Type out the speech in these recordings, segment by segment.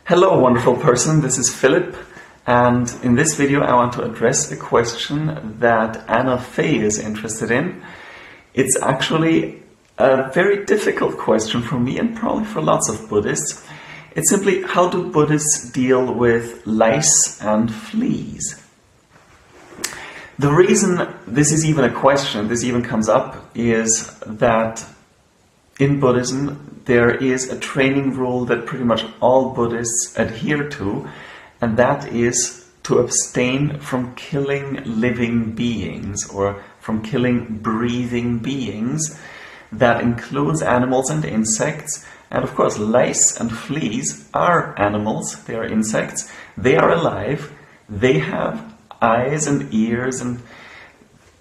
Hello wonderful person, this is Philip, and in this video I want to address a question that Anna Faye is interested in. It's actually a very difficult question for me and probably for lots of Buddhists. It's simply, how do Buddhists deal with lice and fleas? The reason this is even a question, this even comes up, is that in Buddhism there is a training rule that pretty much all Buddhists adhere to, and that is to abstain from killing living beings or from killing breathing beings. That includes animals and insects, and of course lice and fleas are animals, they are insects, they are alive, they have eyes and ears, and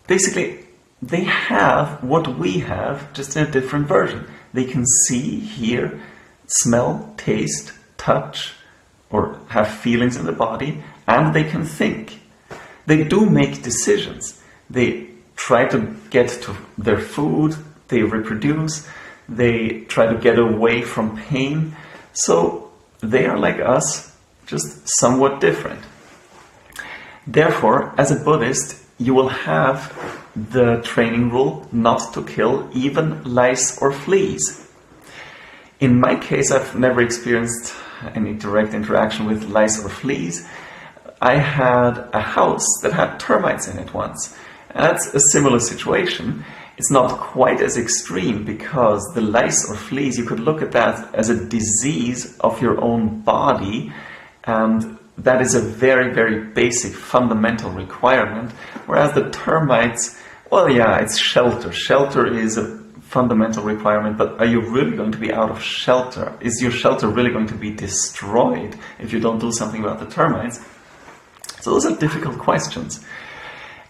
basically they have what we have, just in a different version. They can see, hear, smell, taste, touch, or have feelings in the body, and they can think. They do make decisions. They try to get to their food, they reproduce, they try to get away from pain. So they are like us, just somewhat different. Therefore, as a Buddhist, you will have the training rule not to kill even lice or fleas. In my case, I've never experienced any direct interaction with lice or fleas. I had a house that had termites in it once. And that's a similar situation. It's not quite as extreme because the lice or fleas, you could look at that as a disease of your own body, and that is a very, very basic fundamental requirement, whereas the termites, well, yeah, it's shelter. Shelter is a fundamental requirement, but are you really going to be out of shelter? Is your shelter really going to be destroyed if you don't do something about the termites? So those are difficult questions.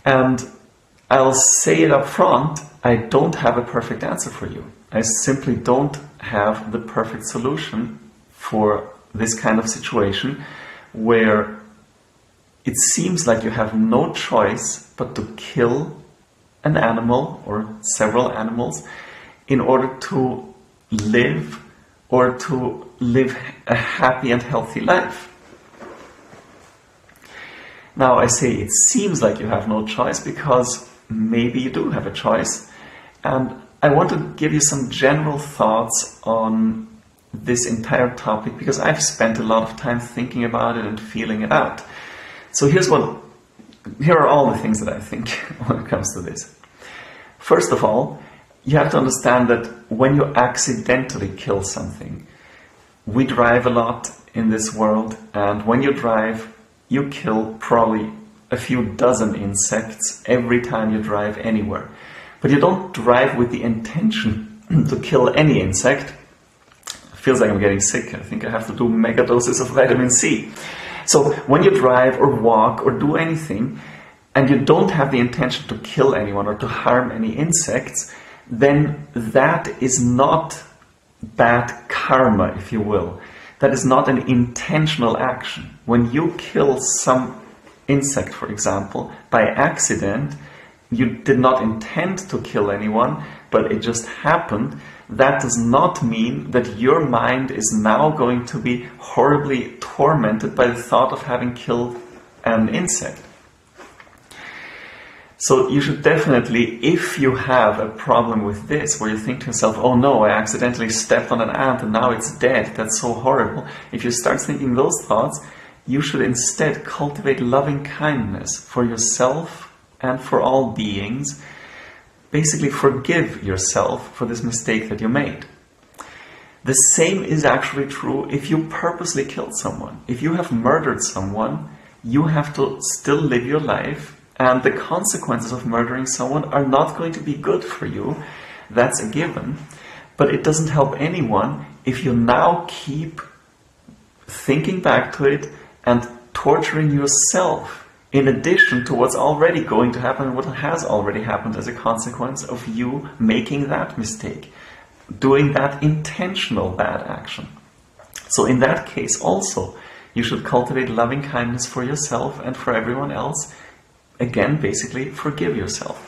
And I'll say it up front, I don't have a perfect answer for you. I simply don't have the perfect solution for this kind of situation where it seems like you have no choice but to kill an animal or several animals in order to live or to live a happy and healthy life. Now I say it seems like you have no choice because maybe you do have a choice, and I want to give you some general thoughts on this entire topic because I've spent a lot of time thinking about it and feeling it out. So here are all the things that I think when it comes to this. First of all, you have to understand that when you accidentally kill something, we drive a lot in this world, and when you drive, you kill probably a few dozen insects every time you drive anywhere. But you don't drive with the intention to kill any insect. Feels like I'm getting sick. I think I have to do mega doses of vitamin C. So when you drive or walk or do anything and you don't have the intention to kill anyone or to harm any insects, then that is not bad karma, if you will. That is not an intentional action. When you kill some insect, for example, by accident, you did not intend to kill anyone, but it just happened. That does not mean that your mind is now going to be horribly tormented by the thought of having killed an insect. So you should definitely, if you have a problem with this, where you think to yourself, oh no, I accidentally stepped on an ant and now it's dead, that's so horrible. If you start thinking those thoughts, you should instead cultivate loving kindness for yourself and for all beings. Basically forgive yourself for this mistake that you made. The same is actually true if you purposely killed someone. If you have murdered someone, you have to still live your life, and the consequences of murdering someone are not going to be good for you. That's a given. But it doesn't help anyone if you now keep thinking back to it and torturing yourself in addition to what's already going to happen, what has already happened as a consequence of you making that mistake, doing that intentional bad action. So in that case also, you should cultivate loving kindness for yourself and for everyone else. Again, basically, forgive yourself.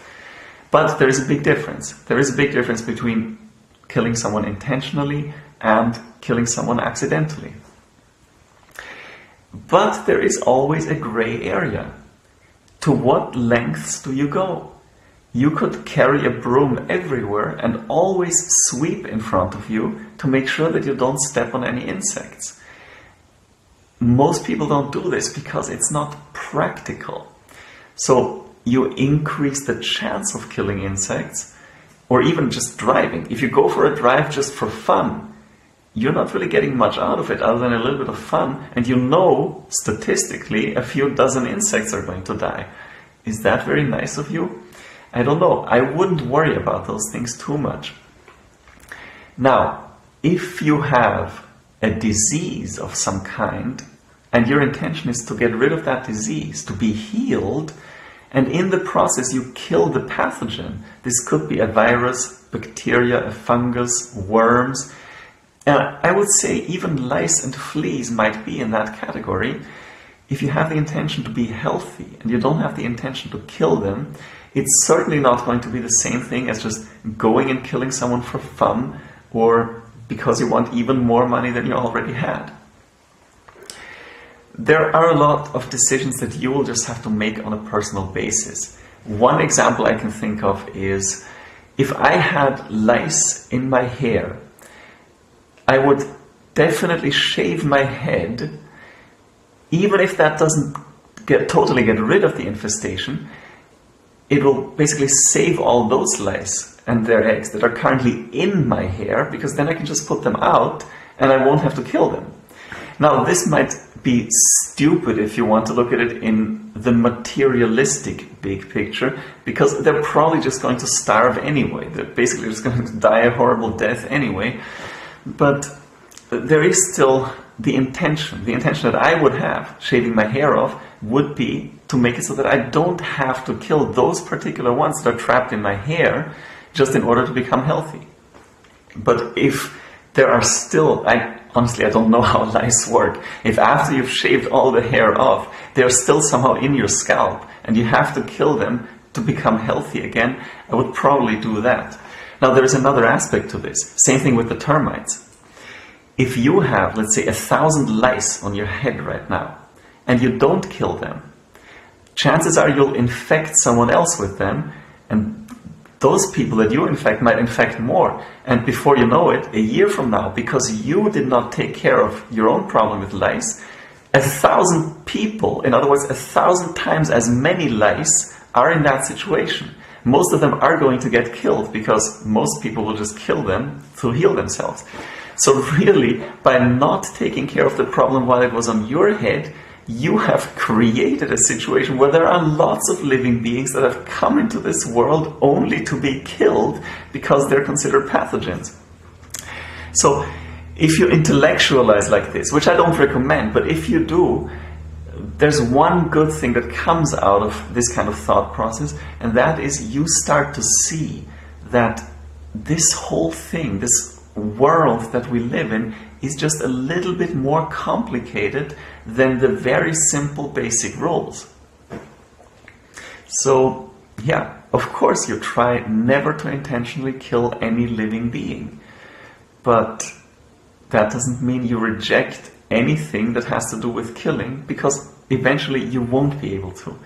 But there is a big difference. There is a big difference between killing someone intentionally and killing someone accidentally. But there is always a gray area. To what lengths do you go? You could carry a broom everywhere and always sweep in front of you to make sure that you don't step on any insects. Most people don't do this because it's not practical. So you increase the chance of killing insects, or even just driving. If you go for a drive just for fun, you're not really getting much out of it other than a little bit of fun, and you know statistically a few dozen insects are going to die. Is that very nice of you? I don't know. I wouldn't worry about those things too much. Now, if you have a disease of some kind, and your intention is to get rid of that disease, to be healed, and in the process you kill the pathogen. This could be a virus, bacteria, a fungus, worms. I would say even lice and fleas might be in that category. If you have the intention to be healthy and you don't have the intention to kill them, it's certainly not going to be the same thing as just going and killing someone for fun or because you want even more money than you already had. There are a lot of decisions that you will just have to make on a personal basis. One example I can think of is if I had lice in my hair, I would definitely shave my head, even if that doesn't totally get rid of the infestation. It will basically save all those lice and their eggs that are currently in my hair, because then I can just put them out and I won't have to kill them. Now, this might be stupid if you want to look at it in the materialistic big picture, because they're probably just going to starve anyway. They're basically just going to die a horrible death anyway. But there is still the intention. The intention that I would have, shaving my hair off, would be to make it so that I don't have to kill those particular ones that are trapped in my hair just in order to become healthy. But if there are still, honestly, I don't know how lice work. If after you've shaved all the hair off, they're still somehow in your scalp and you have to kill them to become healthy again, I would probably do that. Now, there's another aspect to this. Same thing with the termites. If you have, let's say, 1,000 lice on your head right now, and you don't kill them, chances are you'll infect someone else with them, and those people that you infect might infect more. And before you know it, a year from now, because you did not take care of your own problem with lice, 1,000 people, in other words, 1,000 times as many lice, are in that situation. Most of them are going to get killed because most people will just kill them to heal themselves. So really, by not taking care of the problem while it was on your head, you have created a situation where there are lots of living beings that have come into this world only to be killed because they're considered pathogens. So if you intellectualize like this, which I don't recommend, but if you do, there's one good thing that comes out of this kind of thought process, and that is you start to see that this whole thing, this world that we live in, is just a little bit more complicated than the very simple basic rules. So, yeah, of course you try never to intentionally kill any living being, but that doesn't mean you reject anything that has to do with killing, because eventually you won't be able to.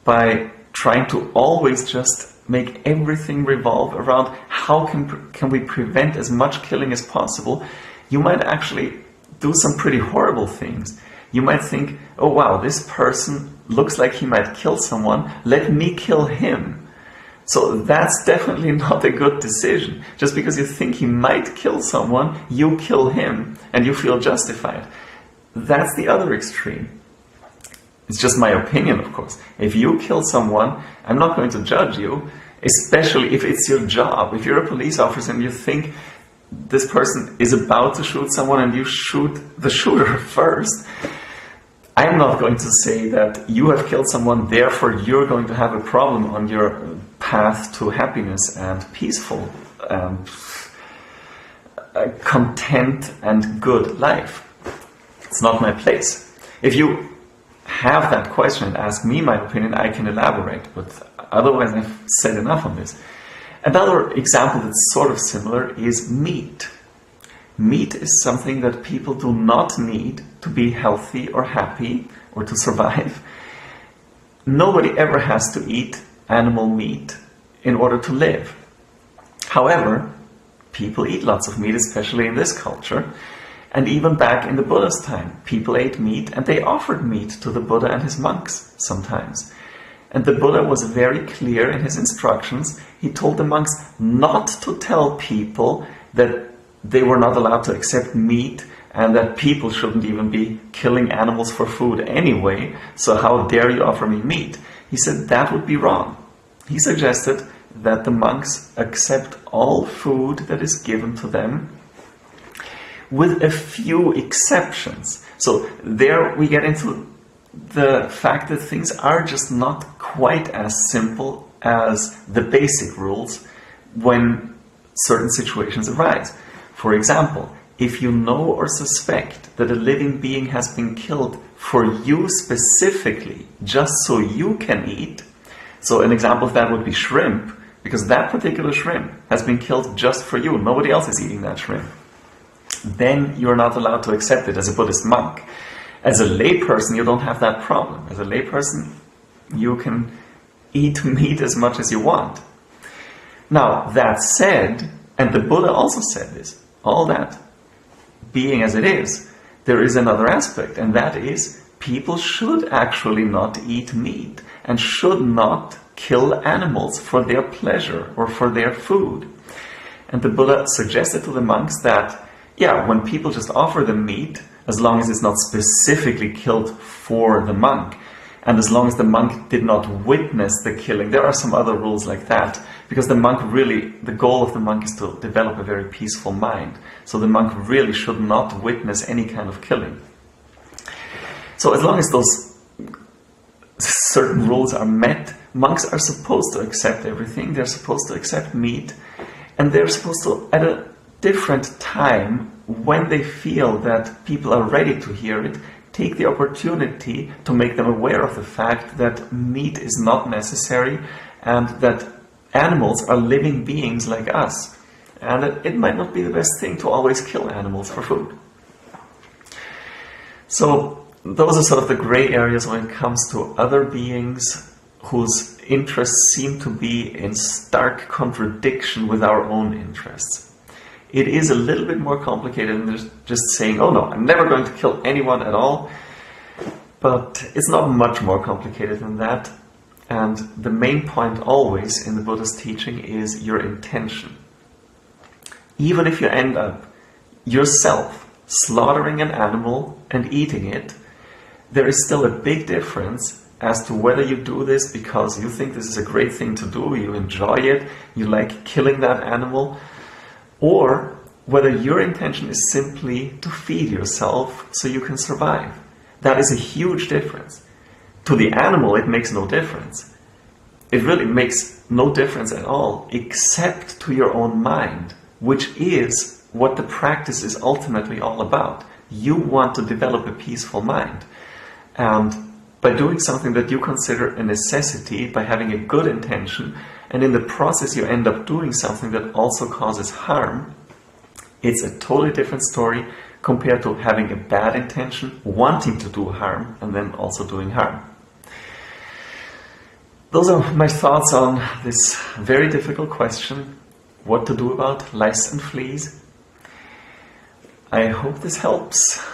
By trying to always just make everything revolve around how can we prevent as much killing as possible, you might actually do some pretty horrible things. You might think, oh wow, this person looks like he might kill someone, let me kill him. So that's definitely not a good decision. Just because you think he might kill someone, you kill him and you feel justified. That's the other extreme. It's just my opinion, of course. If you kill someone, I'm not going to judge you, especially if it's your job. If you're a police officer and you think this person is about to shoot someone and you shoot the shooter first, I'm not going to say that you have killed someone, therefore you're going to have a problem on your path to happiness and peaceful and content and good life. It's not my place. If you have that question and ask me my opinion, I can elaborate, but otherwise I've said enough on this. Another example that's sort of similar is meat. Meat is something that people do not need to be healthy or happy or to survive. Nobody ever has to eat animal meat in order to live. However, people eat lots of meat, especially in this culture. And even back in the Buddha's time, people ate meat and they offered meat to the Buddha and his monks sometimes. And the Buddha was very clear in his instructions. He told the monks not to tell people that they were not allowed to accept meat and that people shouldn't even be killing animals for food anyway, so how dare you offer me meat? He said that would be wrong. He suggested that the monks accept all food that is given to them, with a few exceptions. So there we get into the fact that things are just not quite as simple as the basic rules when certain situations arise. For example, if you know or suspect that a living being has been killed for you specifically, just so you can eat, so an example of that would be shrimp, because that particular shrimp has been killed just for you, nobody else is eating that shrimp, then you're not allowed to accept it as a Buddhist monk. As a layperson, you don't have that problem. As a layperson, you can eat meat as much as you want. Now, that said, and the Buddha also said this, all that being as it is, there is another aspect, and that is people should actually not eat meat and should not kill animals for their pleasure or for their food. And the Buddha suggested to the monks that, yeah, when people just offer them meat, as long as it's not specifically killed for the monk, and as long as the monk did not witness the killing. There are some other rules like that, because the monk really, the goal of the monk is to develop a very peaceful mind. So the monk really should not witness any kind of killing. So as long as those certain rules are met, monks are supposed to accept everything. They're supposed to accept meat, and they're supposed to, at a different time, when they feel that people are ready to hear it, take the opportunity to make them aware of the fact that meat is not necessary and that animals are living beings like us, and that it might not be the best thing to always kill animals for food. So those are sort of the gray areas when it comes to other beings whose interests seem to be in stark contradiction with our own interests. It is a little bit more complicated than just saying, oh no, I'm never going to kill anyone at all. But it's not much more complicated than that. And the main point always in the Buddha's teaching is your intention. Even if you end up yourself slaughtering an animal and eating it, there is still a big difference as to whether you do this because you think this is a great thing to do, you enjoy it, you like killing that animal, or whether your intention is simply to feed yourself so you can survive. That is a huge difference. To the animal, it makes no difference. It really makes no difference at all, except to your own mind, which is what the practice is ultimately all about. You want to develop a peaceful mind. And by doing something that you consider a necessity, by having a good intention, and in the process you end up doing something that also causes harm, it's a totally different story compared to having a bad intention, wanting to do harm, and then also doing harm. Those are my thoughts on this very difficult question, what to do about lice and fleas. I hope this helps.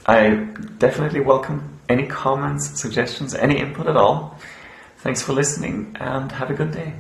I definitely welcome any comments, suggestions, any input at all. Thanks for listening and have a good day.